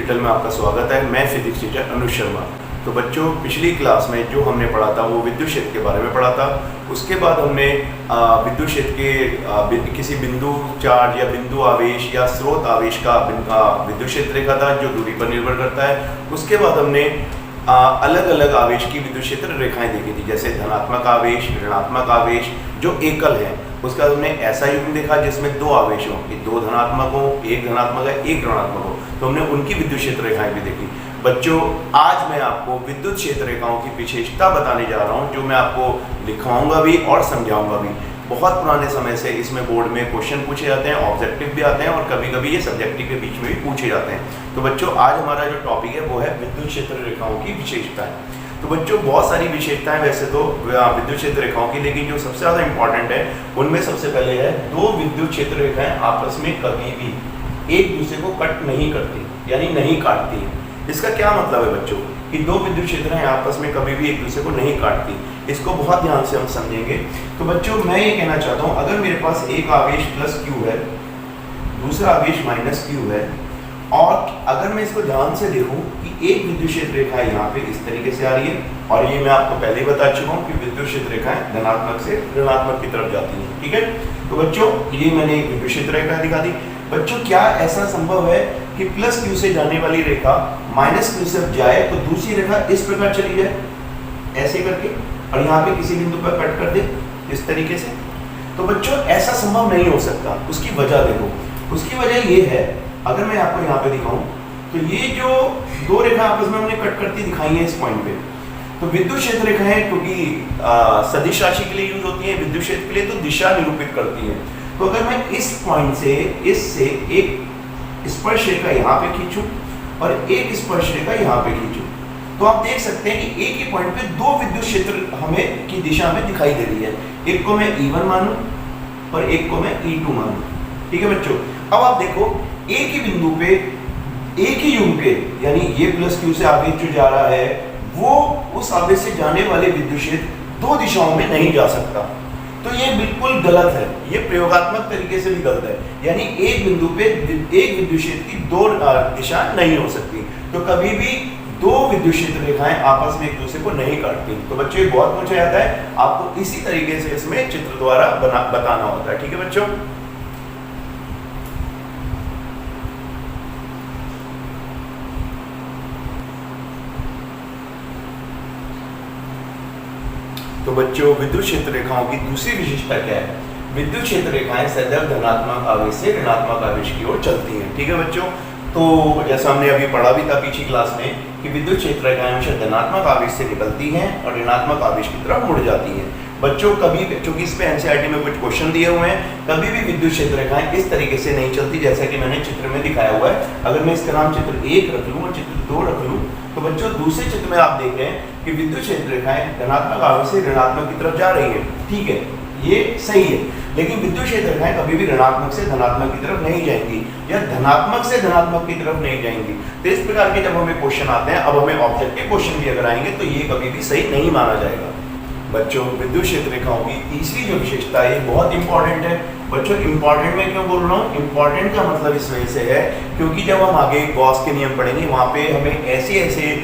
Digital में आपका स्वागत है। मैं फिजिक्स टीचर अनुज शर्मा। तो बच्चों, पिछली क्लास में जो हमने पढ़ा था वो विद्युत क्षेत्र के बारे में पढ़ा था। उसके बाद हमने विद्युत क्षेत्र के किसी बिंदु चार्ज या बिंदु आवेश या स्रोत आवेश का विद्युत क्षेत्र देखा था जो दूरी पर निर्भर करता है। उसके बाद हमने अलग अलग आवेश की विद्युत क्षेत्र रेखाएं देखी थी, जैसे धनात्मक आवेश, ऋणात्मक आवेश जो एकल है। उसका हमने ऐसा युग्म देखा जिसमें दो आवेश हों, दो धनात्मक हो, एक धनात्मक है, एक ऋणात्मक हो, तो हमने उनकी विद्युत क्षेत्र रेखाएं भी देखी। बच्चों, आज मैं आपको विद्युत क्षेत्र रेखाओं की विशेषता बताने जा रहा हूं, जो मैं आपको लिखवाऊंगा भी और समझाऊंगा भी। बहुत पुराने समय से इसमें बोर्ड में क्वेश्चन पूछे जाते हैं, ऑब्जेक्टिव भी आते हैं और कभी कभी ये सब्जेक्टिव के बीच में भी पूछे जाते हैं। तो बच्चों, आज हमारा जो टॉपिक है वो है विद्युत क्षेत्र रेखाओं की विशेषताएं। तो बच्चों, बहुत सारी विशेषताएं वैसे तो विद्युत क्षेत्र रेखाओं की, लेकिन जो सबसे ज़्यादा इंपॉर्टेंट है उनमें सबसे पहले है दो विद्युत क्षेत्र रेखाएं आपस में कभी भी एक दूसरे को कट नहीं करती, यानी नहीं काटती। इसका क्या मतलब है बच्चों कि दो विद्युत क्षेत्र आपस में कभी भी एक दूसरे को नहीं काटती। इसको बहुत ध्यान से हम समझेंगे। तो बच्चों, मैं ये कहना चाहता हूँ, अगर मेरे पास एक आवेश प्लस क्यू है, दूसरा आवेश माइनस क्यू है, और अगर मैं इसको ध्यान से देखूं कि एक विद्युत क्षेत्र रेखा यहाँ पे इस तरीके से आ रही है, और ये मैं आपको पहले ही बता चुका हूँ कि विद्युत क्षेत्र रेखाएं धनात्मक से ऋणात्मक की तरफ जाती हैं। ठीक है, तो बच्चों ये मैंने एक विद्युत क्षेत्र रेखा दिखा दी। बच्चों, क्या ऐसा संभव है कि प्लस क्यू से जाने वाली रेखा माइनस क्यू से जाए तो दूसरी रेखा इस प्रकार चली जाए, ऐसे करके, और यहाँ पे किसी बिंदु पर कट कर दे इस तरीके से? तो बच्चों, ऐसा संभव नहीं हो सकता। उसकी वजह देखो, उसकी वजह ये है, अगर मैं आपको यहाँ पे दिखाऊं तो ये जो दो रेखा आपस में हमने कट करती दिखाई है इस पॉइंट पे, तो विद्युत क्षेत्र रेखाएं क्योंकि सदिश राशि के लिए यूज होती है, विद्युत क्षेत्र के लिए तो दिशा निरूपित करती है। तो अगर मैं इस पॉइंट से इससे एक स्पर्श रेखा यहाँ पे खींचूं और एक स्पर्श रेखा यहाँ पे खींचूं, तो आप देख सकते हैं कि एक ही पॉइंट पे दो विद्युत क्षेत्र हमें की दिशा में दिखाई दे रही है। एक को मैं E1 मानूं और एक को मैं E2 मानूं। ठीक है बच्चों, अब आप देखो, एक ही बिंदु पे एक ही युग्म के, यानी ये प्लस क्यू से आवेश जो जा रहा है वो उस आवेश से जाने वाले विद्युत क्षेत्र दो दिशाओं में नहीं जा सकता। तो ये बिल्कुल गलत है, ये प्रयोगात्मक तरीके से भी गलत है। यानी एक बिंदु पे एक विद्युत क्षेत्र की दो दिशा नहीं हो सकती। तो कभी भी दो विद्युत क्षेत्र रेखाएं आपस में एक दूसरे को नहीं काटती। तो बच्चों, ये बहुत पूछा जाता है, आपको इसी तरीके से इसमें चित्र द्वारा बताना होता है। ठीक है बच्चों, तो बच्चों, विद्युत क्षेत्र रेखाओं की दूसरी विशेषता क्या है? विद्युत क्षेत्र रेखाएं सदैव धनात्मक आवेश से ऋणात्मक आवेश की ओर चलती हैं। ठीक है बच्चों, तो जैसा हमने अभी पढ़ा भी था पिछली क्लास में कि विद्युत क्षेत्र रेखाएं हमेशा धनात्मक आवेश से निकलती हैं और ऋणात्मक आवेश की तरफ मुड़ जाती हैं। बच्चों, कभी क्योंकि इस पे एनसीईआरटी में कुछ क्वेश्चन दिए हुए हैं, कभी भी विद्युत क्षेत्र रेखाएं इस तरीके से नहीं चलती जैसा कि मैंने चित्र में दिखाया हुआ है। अगर मैं इसका नाम चित्र 1 रख लूँ और चित्र 2 रख लूँ, तो बच्चों दूसरे चित्र में आप देख रहे हैं कि विद्युत क्षेत्र रेखाएं धनात्मक आवेश से ऋणात्मक की तरफ जा रही है। ठीक है, ये सही है, लेकिन विद्युत क्षेत्र रेखाएं कभी भी ऋणात्मक से धनात्मक की तरफ नहीं जाएंगी या धनात्मक से धनात्मक की तरफ नहीं जाएंगी। तो इस प्रकार के जब हमें क्वेश्चन आते हैं, अब हमें ऑब्जेक्टिव क्वेश्चन भी अगर आएंगे तो ये कभी भी सही नहीं माना जाएगा। बच्चों, विद्युत क्षेत्र रेखाओं की तीसरी जो विशेषता है बहुत इंपॉर्टेंट है। बच्चों, इंपॉर्टेंट मैं क्यों बोल रहा हूँ? इंपॉर्टेंट का मतलब इस वजह से है क्योंकि जब हम आगे गॉस के नियम पढ़ेंगे वहाँ पे हमें ऐसे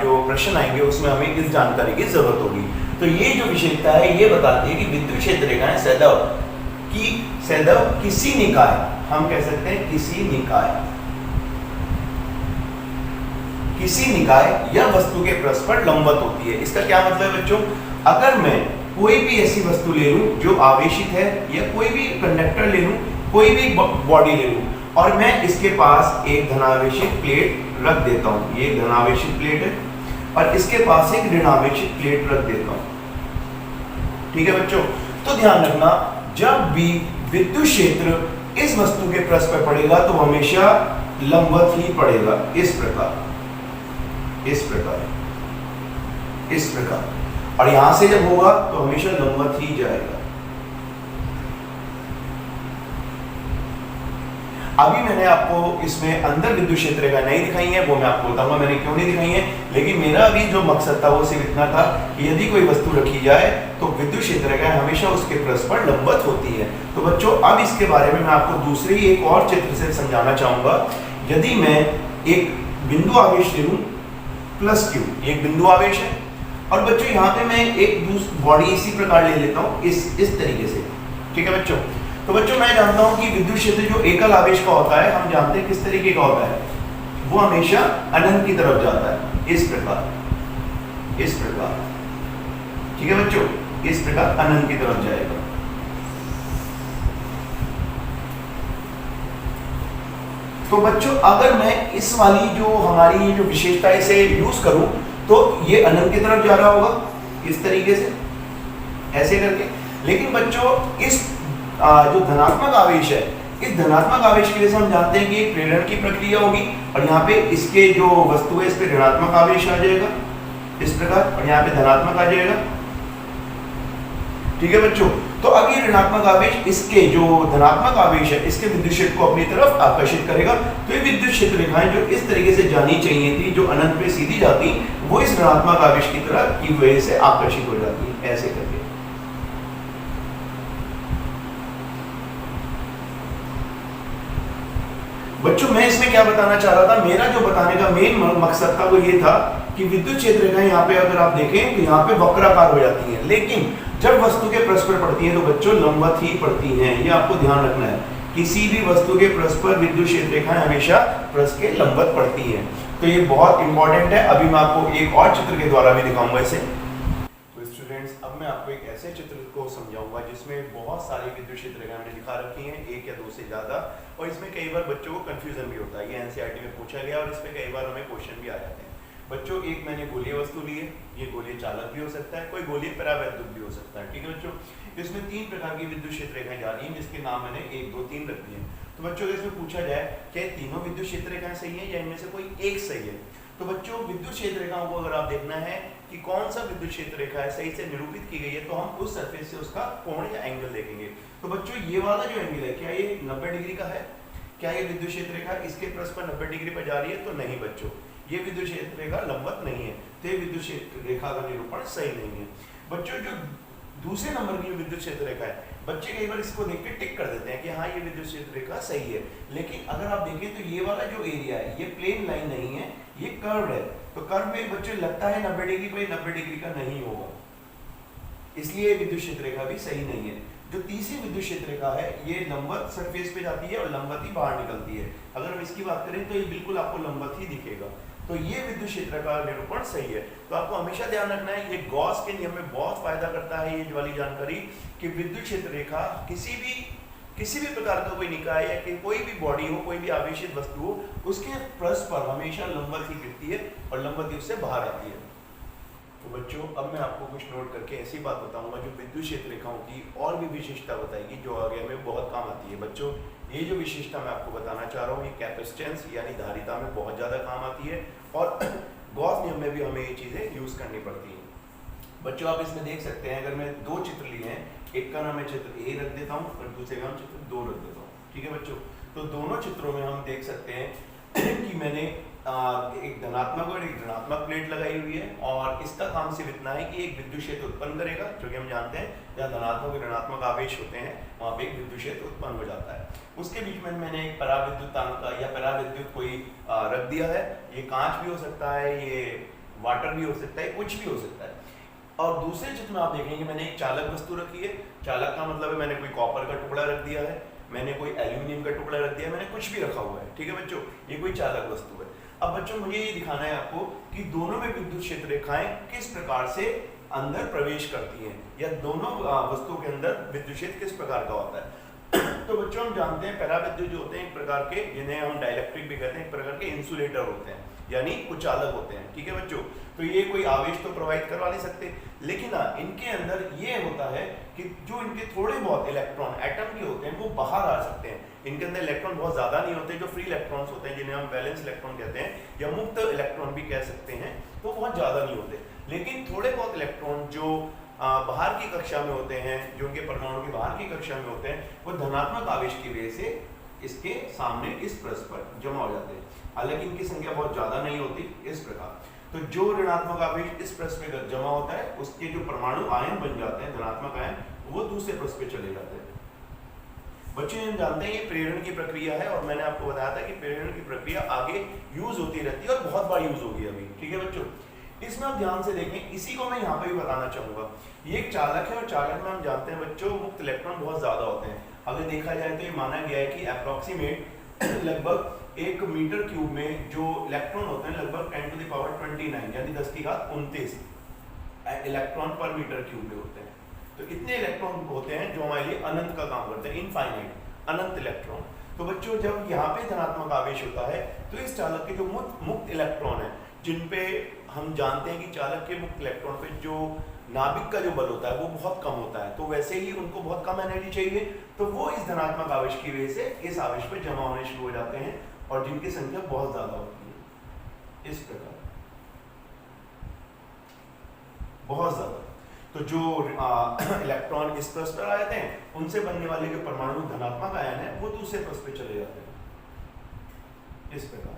जो प्रश्न आएंगे उसमें हमें इस जानकारी की जरूरत होगी। तो ये जो विशेषता है ये बताती है कि विद्युत क्षेत्र रेखाएं सदैव किसी निकाय, हम कह सकते हैं किसी निकाय या वस्तु के पृष्ठ पर लंबवत होती है। इसका क्या मतलब है बच्चों? अगर मैं कोई भी ऐसी वस्तु ले लूं जो आवेशित है, या कोई भी कंडक्टर ले लूं, कोई भी बॉडी ले लूं, और मैं इसके पास एक धनावेशित प्लेट रख देता हूं, ये धनावेशित प्लेट है, और इसके पास एक ऋणावेशित प्लेट रख देता हूं। ठीक है बच्चों, तो ध्यान रखना, जब भी विद्युत क्षेत्र इस वस्तु के पृष्ठ पर पड़ेगा तो हमेशा लंबवत ही पड़ेगा, इस प्रकार, और यहां से जब होगा तो हमेशा लंबवत ही जाएगा। अभी मैंने आपको इसमें अंदर विद्युत क्षेत्र रेखा नहीं दिखाई है, वो मैं आपको बताऊंगा मैंने क्यों नहीं दिखाई है। लेकिन मेरा अभी जो मकसद था वो सिर्फ इतना था कि यदि कोई वस्तु रखी जाए तो विद्युत क्षेत्र रेखा हमेशा उसके पृष्ठ पर लंबवत होती है। तो बच्चों, अब इसके बारे में मैं आपको दूसरे एक और चित्र से समझाना चाहूंगा। यदि मैं एक बिंदु आवेश ले लूं प्लस Q, एक बिंदु आवेश है। और बच्चों यहाँ पे मैं एक दूसरी बॉडी इसी प्रकार ले लेता हूँ इस तरीके से, ठीक है बच्चों। तो बच्चों मैं जानता हूँ कि विद्युत क्षेत्र जो एकल आवेश का होता है, हम जानते हैं किस तरीके का होता है, वो हमेशा अनंत की तरफ जाता है, इस प्रकार, ठीक है बच्चों, इस प्रकार अनंत की तरफ जाएगा। तो बच्चों अगर मैं इस वाली जो हमारी जो विशेषता इसे यूज करूं तो ये अनंत की तरफ जा रहा होगा इस तरीके से, ऐसे करके। लेकिन बच्चों इस जो धनात्मक आवेश है, इस धनात्मक आवेश के लिए हम जानते हैं कि एक प्रेरण की प्रक्रिया होगी और यहाँ पे इसके जो वस्तु है इस पे ऋणात्मक आवेश आ जाएगा इस प्रकार, और यहाँ पे धनात्मक आ जाएगा, ठीक है बच्चों। तो अब ये ऋणात्मक आवेश इसके जो धनात्मक आवेश है इसके विद्युत क्षेत्र को अपनी तरफ आकर्षित करेगा। तो ये विद्युत क्षेत्र रेखाएं जो इस तरीके से जानी चाहिए थी, जो अनंत पे सीधी जाती, वो इस ऋणात्मक आवेश की तरफ की वजह से आकर्षित हो जाती है, ऐसे करके। बच्चों मैं इसमें क्या बताना चाह रहा था, मेरा जो बताने का मेन मकसद था वो ये था कि विद्युत क्षेत्र रेखाएं यहाँ पे अगर आप देखें तो यहाँ पे वक्राकार हो जाती हैं, लेकिन जब वस्तु के परस्पर पड़ती हैं तो बच्चों लंबवत ही पड़ती हैं। ये आपको ध्यान रखना है, किसी भी वस्तु के परस्पर विद्युत क्षेत्र रेखाएं हमेशा परस्पर के लंबवत पड़ती हैं। तो ये बहुत इंपॉर्टेंट है। अभी मैं आपको एक और चित्र के द्वारा भी दिखाऊंगा इसे। तो स्टूडेंट्स अब मैं आपको एक ऐसे चित्र को समझाऊंगा जिसमें बहुत सारी विद्युत क्षेत्र रेखाएं हमने दिखा रखी हैं, एक या दो से ज्यादा, और इसमें कई बार बच्चों को कंफ्यूजन भी होता है। ये एनसीईआरटी में पूछा गया और इसमें कई बार हमें क्वेश्चन भी आ जाते हैं। बच्चों एक मैंने गोलीय वस्तु ली है, ये गोलीय चालक भी हो सकता है, कोई गोलीय परावैद्युत भी हो सकता है, ठीक है बच्चों। इसमें तीन प्रकार की विद्युत क्षेत्र रेखाएं जा रही हैं जिसके नाम मैंने 1 2 3 रख दिए हैं। तो बच्चों इसमें पूछा जाए क्या तीनों विद्युत क्षेत्र रेखाएं सही है या इनमें से कोई एक सही है, तो बच्चों विद्युत क्षेत्र रेखाओं को अगर आप देखना है कि कौन सा विद्युत क्षेत्र रेखा है सही से निरूपित की गई है, तो हम उस सरफेस से उसका कोण या एंगल देखेंगे। तो बच्चों ये वाला जो एंगल है क्या ये 90 डिग्री का है? क्या ये विद्युत क्षेत्र रेखा इसके परस्पर 90 डिग्री पर जा रही है? तो नहीं बच्चों, ये विद्युत क्षेत्र रेखा लंबवत नहीं है, तो ये विद्युत क्षेत्र रेखा का निरूपण सही नहीं है। बच्चों जो दूसरे नंबर की विद्युत क्षेत्र रेखा है, बच्चे कई बार इसको देख के टिक कर देते हैं कि हाँ ये विद्युत क्षेत्र रेखा सही है, लेकिन अगर आप देखें तो ये वाला जो एरिया है ये प्लेन लाइन नहीं है, ये कर्व है। तो कर्व में बच्चे लगता है 90 डिग्री पे 90 डिग्री का नहीं होगा, इसलिए विद्युत क्षेत्र रेखा भी सही नहीं है। जो तीसरी विद्युत क्षेत्र रेखा है ये लंबवत सरफेस पे जाती है और लंबवत ही बाहर निकलती है। अगर हम इसकी बात करें तो ये बिल्कुल आपको लंबवत ही दिखेगा, तो ये विद्युत क्षेत्र का निरूपण सही है। तो आपको हमेशा ध्यान रखना है, ये गॉस के नियम में बहुत फायदा करता है ये वाली जानकारी कि विद्युत क्षेत्र रेखा किसी भी प्रकार का कोई निकाय या कि कोई भी बॉडी हो, कोई भी आवेशित वस्तु हो, उसके परस्पर हमेशा लंबवत ही गिरती है और लंबवत ही उससे बाहर आती है। तो बच्चों अब मैं आपको कुछ नोट करके ऐसी बात बताऊंगा जो विद्युत क्षेत्र रेखाओं की और भी विशेषता बताएगी जो आगे हमें बहुत काम आती है। बच्चों ये जो विशेषता मैं आपको बताना चाह रहा हूँ ये कैपेसिटेंस यानी धारिता में बहुत ज़्यादा काम आती है और गॉस नियम में भी हमें ये चीज़ें यूज़ करनी पड़ती हैं। बच्चों आप इसमें देख सकते हैं, अगर मैं दो चित्र लिए हैं, एक का नाम मैं चित्र ए रख देता हूँ और दूसरे का नाम चित्र 2 रख देता हूँ, ठीक है बच्चों। तो दोनों चित्रों में हम देख सकते हैं कि मैंने एक धनात्मक और एक ऋणात्मक प्लेट लगाई हुई है और इसका काम सिर्फ इतना है कि एक विद्युत क्षेत्र उत्पन्न करेगा, जो कि हम जानते हैं जहाँ धनात्मक और ऋणात्मक आवेश होते हैं वहाँ पे एक विद्युत क्षेत्र उत्पन्न हो जाता है। उसके बीच में मैंने एक पराविद्युतांक या पराविद्युत कोई रख दिया है। ये कांच भी हो सकता है, ये वाटर भी हो सकता है, कुछ भी हो सकता है। और दूसरे चित्र में आप देखेंगे मैंने एक चालक वस्तु रखी है। चालक का मतलब है मैंने कोई कॉपर का टुकड़ा रख दिया है, मैंने कोई एल्यूमिनियम का टुकड़ा रख दिया है, मैंने कुछ भी रखा हुआ है, ठीक है बच्चों। ये कोई चालक वस्तु है। अब बच्चों मुझे ये दिखाना है आपको कि दोनों में विद्युत क्षेत्र रेखाएं किस प्रकार से अंदर प्रवेश करती हैं या दोनों वस्तुओं के अंदर विद्युत क्षेत्र किस प्रकार का होता है। तो बच्चों हम जानते हैं पराविद्युत जो होते हैं एक प्रकार के, जिन्हें हम डाइलेक्ट्रिक भी कहते हैं, एक प्रकार के इंसुलेटर होते हैं यानी कुचालक होते हैं, ठीक है बच्चों। तो ये कोई आवेश तो प्रोवाइड करवा नहीं सकते, लेकिन इनके अंदर ये होता है कि जो इनके थोड़े बहुत इलेक्ट्रॉन एटम के होते हैं वो बाहर आ सकते हैं। इनके अंदर इलेक्ट्रॉन बहुत ज्यादा नहीं होते, जो फ्री इलेक्ट्रॉन्स होते हैं जिन्हें हम वैलेंस इलेक्ट्रॉन कहते हैं या मुक्त इलेक्ट्रॉन भी कह सकते हैं, तो बहुत ज्यादा नहीं होते। लेकिन थोड़े बहुत इलेक्ट्रॉन जो बाहर की कक्षा में होते हैं, जो उनके परमाणु के बाहर की कक्षा में होते हैं, वो धनात्मक आवेश की वजह से इसके सामने इस परस्पर जमा हो जाते हैं। हालांकि इनकी संख्या बहुत ज्यादा नहीं होती इस प्रकार। तो जो ऋणात्मक आवेश इस पृष्ठ पे जमा होता है उसके जो परमाणु आयन बन जाते हैं, धनात्मक आयन, वो दूसरे पृष्ठ पे चले जाते हैं। बच्चों हम जानते हैं ये प्रेरण की प्रक्रिया है और मैंने आपको बताया था कि प्रेरण की प्रक्रिया आगे यूज होती रहती है और बहुत बार यूज होगी अभी, ठीक है बच्चों। इसमें आप ध्यान से देखें, इसी को मैं यहाँ पे भी बताना चाहूंगा। ये एक चालक है और चालक में हम जानते हैं बच्चों मुक्त इलेक्ट्रॉन बहुत ज्यादा होते हैं। अगर देखा जाए तो ये माना गया है कि अप्रोक्सीमेट लगभग 1 मीटर क्यूब में जो इलेक्ट्रॉन होते हैं लगभग 10 टू द पावर 29 यानी 10 की घात 29 इलेक्ट्रॉन पर मीटर क्यूब में होते हैं। तो इतने इलेक्ट्रॉन होते हैं जो हमारे लिए अनंत का काम करते हैं, इनफाइनाइट, अनंत इलेक्ट्रॉन। तो बच्चों जब यहाँ पे धनात्मक आवेश होता है तो इस चालक के जो मुक्त इलेक्ट्रॉन है, जिन पे हम जानते हैं कि चालक के मुक्त इलेक्ट्रॉन पे जो नाभिक का जो बल होता है वो बहुत कम होता है, तो वैसे ही उनको बहुत कम एनर्जी चाहिए, तो वो इस धनात्मक आवेश की वजह से इस आवेश पे जमा होने शुरू हो जाते हैं और जिनकी संख्या बहुत ज्यादा होती है, इस प्रकार बहुत ज्यादा। तो जो इलेक्ट्रॉन इस पृष्ठ पर आ जाते हैं उनसे बनने वाले जो परमाणु धनात्मक आयन है वो दूसरे पृष्ठ पे चले जाते हैं, इस प्रकार,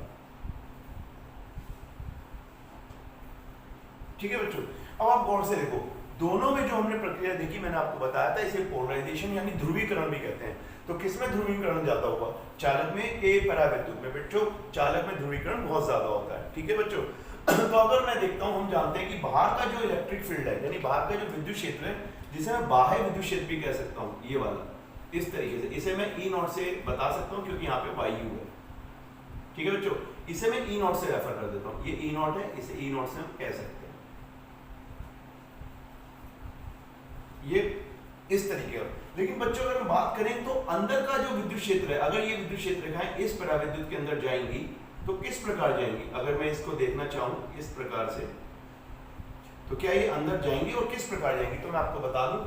ठीक है बच्चों। अब आप गौर से देखो, दोनों में जो हमने प्रक्रिया देखी मैंने आपको बताया था, इसे पोलराइजेशन यानी ध्रुवीकरण भी कहते हैं। तो किसमें ध्रुवीकरण ज्यादा हुआ? चालक में के परावैद्युत में। बच्चों चालक में ध्रुवीकरण बहुत ज्यादा होता है, ठीक है बच्चों। तो अगर मैं देखता हूं, हम जानते हैं कि बाहर का जो इलेक्ट्रिक फील्ड है यानी बाहर का जो विद्युत क्षेत्र है, जिसे मैं बाह्य विद्युत क्षेत्र भी कह सकता हूं, ये वाला, इस तरीके से इसे मैं ई नॉट से बता सकता हूं क्योंकि यहाँ पे वायु है, ठीक है बच्चों। इसे मैं ई नॉट से रेफर कर देता हूं, ये ई नॉट है, इसे ई नॉट से हम कह सकते हैं, ये इस तरीके का। लेकिन बच्चों अगर हम बात करें तो अंदर का जो विद्युत क्षेत्र है, अगर ये विद्युत क्षेत्र रेखाएं इस परावैद्युत के अंदर जाएंगी तो किस प्रकार जाएंगी? अगर मैं इसको देखना चाहूं इस प्रकार से, तो क्या ये अंदर जाएंगी और किस प्रकार जाएंगी? तो मैं आपको बता दूं,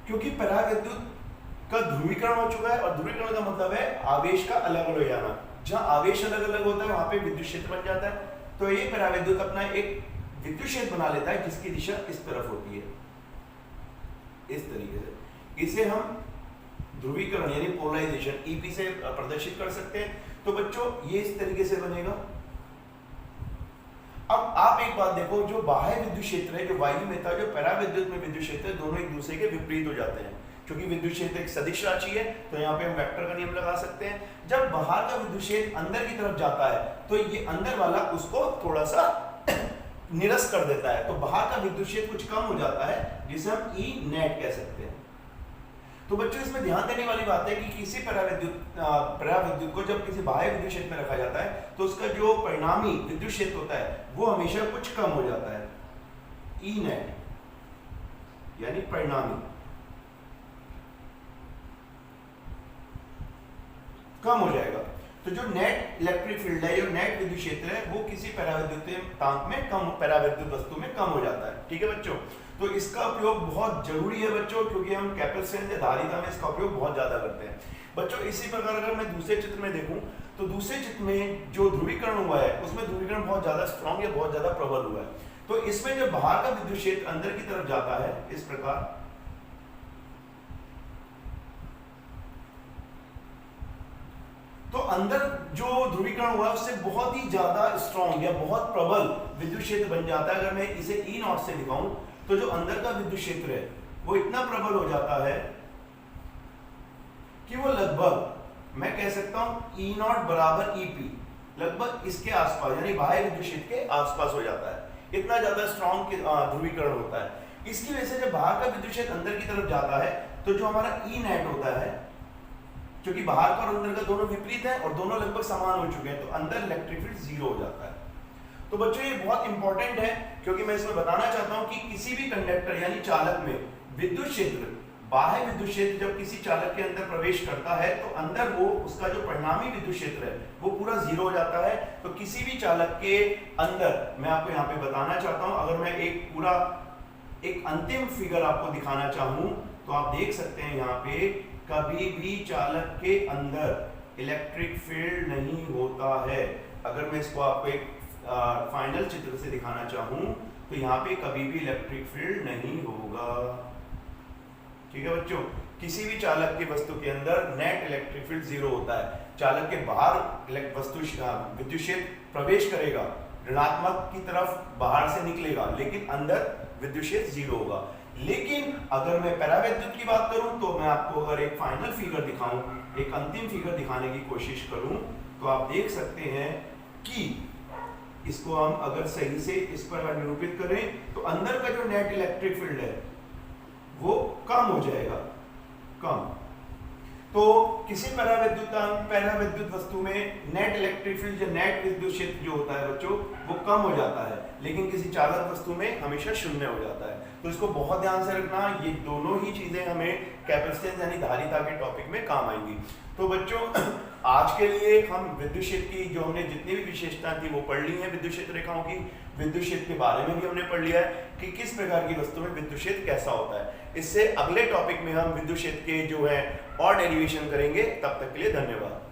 क्योंकि परावैद्युत का ध्रुवीकरण हो चुका है और ध्रुवीकरण का मतलब है आवेश का अलग अलग हो जाना। जहां आवेश अलग अलग होता है वहां पे विद्युत क्षेत्र बन जाता है। तो ये परावैद्युत अपना एक विद्युत क्षेत्र बना लेता है जिसकी दिशा इस तरफ होती है, इस तरीके से। इसे हम ध्रुवीकरण यानी पोलराइजेशन ईपी से प्रदर्शित कर सकते हैं। तो बच्चों ये इस तरीके से बनेगा। अब आप एक बात देखो, जो बाह्य विद्युत क्षेत्र है, जो वायु में था, जो परावैद्युत में विद्युत क्षेत्र है, दोनों एक दूसरे के विपरीत हो जाते हैं। क्योंकि विद्युत क्षेत्र एक सदिश राशि है तो यहाँ पे हम वेक्टर का नियम लगा सकते हैं। जब बाहर का विद्युत क्षेत्र अंदर की तरफ जाता है तो ये अंदर वाला उसको थोड़ा सा निरस्त कर देता है, तो बाहर का विद्युत क्षेत्र कुछ कम हो जाता है जिसे हम ई नेट कह सकते हैं। तो बच्चों इसमें ध्यान देने वाली बात है कि किसी परावैद्युत को जब किसी बाह्य विद्युत क्षेत्र में रखा जाता है तो उसका जो परिणामी विद्युत क्षेत्र होता है वो हमेशा कुछ कम हो जाता है, ई नेट यानी परिणामी कम हो जाएगा। तो जो नेट इलेक्ट्रिक फील्ड है, जो नेट विद्युत क्षेत्र है, वो किसी परावैद्युतांक में कम, परावैद्युत वस्तु में कम हो जाता है, ठीक है बच्चों। तो इसका उपयोग बहुत जरूरी है बच्चों, क्योंकि हम कैपेसिटेंस या धारिता में इसका उपयोग बहुत ज्यादा करते हैं बच्चों। इसी प्रकार अगर मैं दूसरे चित्र में देखूं तो दूसरे चित्र में जो ध्रुवीकरण हुआ है उसमें ध्रुवीकरण बहुत ज्यादा स्ट्रॉन्ग या बहुत ज्यादा प्रबल हुआ है। तो इसमें जब बाहर का विद्युत क्षेत्र अंदर की तरफ जाता है इस प्रकार, तो अंदर जो ध्रुवीकरण हुआ है उससे बहुत ही ज्यादा स्ट्रॉन्ग या बहुत प्रबल विद्युत क्षेत्र बन जाता है। अगर मैं इसे ई नॉट से दिखाऊं तो जो अंदर का विद्युत क्षेत्र है वो इतना प्रबल हो जाता है कि वो लगभग मैं कह सकता हूं ई नॉट बराबर ईपी, लगभग इसके आसपास यानी बाह्य विद्युत क्षेत्र के आसपास हो जाता है। इतना ज्यादा स्ट्रॉन्ग ध्रुवीकरण होता है। इसकी वजह से जब बाहर का विद्युत क्षेत्र अंदर की तरफ जाता है तो जो हमारा ई नेट होता है, क्योंकि बाहर का और अंदर का दोनों विपरीत है और दोनों लगभग समान हो चुके हैं, तो अंदर इलेक्ट्रिक फील्ड 0 हो जाता है। तो बच्चों ये बहुत इंपॉर्टेंट है, क्योंकि मैं इसमें बताना चाहता हूं कि किसी भी कंडक्टर यानी चालक में विद्युत क्षेत्र, बाह्य विद्युत क्षेत्र जब किसी चालक के अंदर प्रवेश करता है तो अंदर वो उसका जो परिणामी विद्युत क्षेत्र है वो पूरा 0 हो जाता है। तो किसी भी चालक के अंदर, मैं आपको यहाँ पे बताना चाहता हूं, अगर मैं एक अंतिम फिगर आपको दिखाना चाहूं तो आप देख सकते हैं यहाँ पे कभी भी चालक के अंदर इलेक्ट्रिक फील्ड नहीं होता है। अगर मैं इसको आपको एक फाइनल चित्र से दिखाना चाहूं तो यहाँ पे कभी भी इलेक्ट्रिक फील्ड नहीं होगा, ठीक है बच्चों। किसी भी चालक की वस्तु के अंदर नेट इलेक्ट्रिक फील्ड 0 होता है। चालक के बाहर वस्तु विद्युत क्षेत्र प्रवेश करेगा, ऋणात्मक की तरफ बाहर से निकलेगा, लेकिन अंदर विद्युत क्षेत्र 0 होगा। लेकिन अगर मैं परावैद्युत की बात करूं तो मैं आपको अगर एक फाइनल फिगर दिखाऊं, एक अंतिम फिगर दिखाने की कोशिश करूं, तो आप देख सकते हैं कि इसको हम अगर सही से इस पर निरूपित करें तो अंदर का जो नेट इलेक्ट्रिक फील्ड है वो कम हो जाएगा, कम। तो किसी परावैद्युत वस्तु में नेट इलेक्ट्रिक फील्ड, जो नेट विद्युत क्षेत्र जो होता है बच्चों, वो कम हो जाता है, लेकिन किसी चालक वस्तु में हमेशा शून्य हो जाता है। तो इसको बहुत ध्यान से रखना, ये दोनों ही चीजें हमें कैपेसिटेंस यानी धारिता के टॉपिक में काम आएंगी। तो बच्चों आज के लिए हम विद्युत क्षेत्र की जो हमने जितनी भी विशेषता थी वो पढ़ ली है, विद्युत क्षेत्र रेखाओं की, विद्युत क्षेत्र के बारे में भी हमने पढ़ लिया है कि किस प्रकार की वस्तु में विद्युत क्षेत्र कैसा होता है। इससे अगले टॉपिक में हम विद्युत क्षेत्र के जो है और डेरिवेशन करेंगे। तब तक के लिए धन्यवाद।